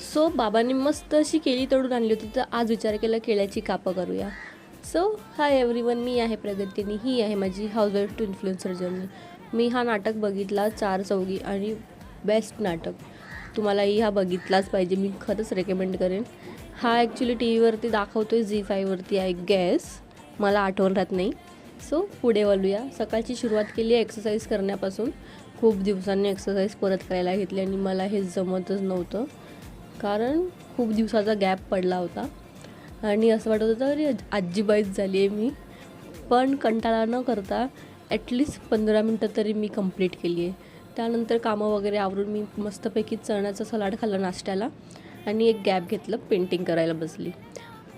So बाबांनी मस्त अशी केळी तोडून आणली होती, तर आज विचार केला केळ्याची कापं करूया. सो हाय एव्हरीवन, मी आहे प्रगती आणि ही आहे माझी हाऊसवाईफ टू इन्फ्लुएन्सर जर्नी. मी हा नाटक बघितला, चार चौघी, आणि बेस्ट नाटक. तुम्हालाही हा बघितलाच पाहिजे, मी खरंच रेकमेंड करेन. हा ॲक्च्युली टी व्हीवरती दाखवतो आहे, झी5वरती आय गेस, मला आठवण राहत नाही. सो पुढे वळूया. सकाळची सुरुवात केली आहे एक्सरसाइज करण्यापासून. खूप दिवसांनी एक्सरसाइज परत करायला घेतली आणि मला हे जमतच नव्हतं, कारण खूप दिवसाचा गॅप पडला होता आणि असं वाटत होतं अरे आजीबाईच झाली आहे मी. पण कंटाळा न करता ॲटलिस्ट 15 मिनटं तरी मी कंप्लीट केली आहे. त्यानंतर कामं वगैरे आवरून मी मस्तपैकी चण्याचं सलाड खाल्लं नाश्त्याला आणि एक गॅप घेतलं, पेंटिंग करायला बसली.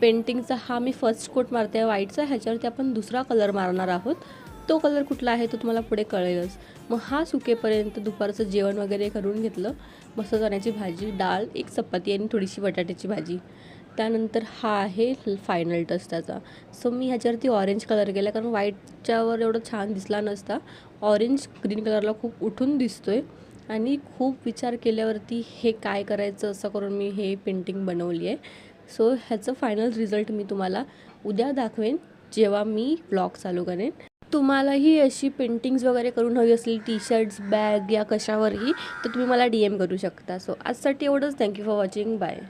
पेंटिंगचा हा मी फर्स्ट कोट मारते आहे व्हाईटचा, ह्याच्यावरती आपण दुसरा कलर मारणार आहोत. तो कलर कुठला आहे तो तुम्हाला पुढे कळेलच. मग हा सुकेपर्यंत दुपारचं जेवण वगैरे करून घेतलं. मस्त चण्याची भाजी, डाळ, एक चपाती आणि थोडीशी बटाट्याची भाजी. त्यानंतर हा आहे फायनल टच त्याचा. सो मी ह्याच्यावरती ऑरेंज कलर केला, कारण व्हाईटच्यावर एवढं छान दिसला नसता. ऑरेंज ग्रीन कलरला खूप उठून दिसतो आहे आणि खूप विचार केल्यावरती हे काय करायचं असं करून मी हे पेंटिंग बनवली आहे. सो ह्याचं फायनल रिझल्ट मी तुम्हाला उद्या दाखवेन, जेव्हा मी ब्लॉग चालू करेन. तुम्हालाही अशी पेंटिंग्स वगैरे करून हवी असलेली टी शर्ट्स, बॅग या कशावरही, तर तुम्ही मला DM करू शकता. सो आजसाठी एवढंच. Thank you for watching. बाय.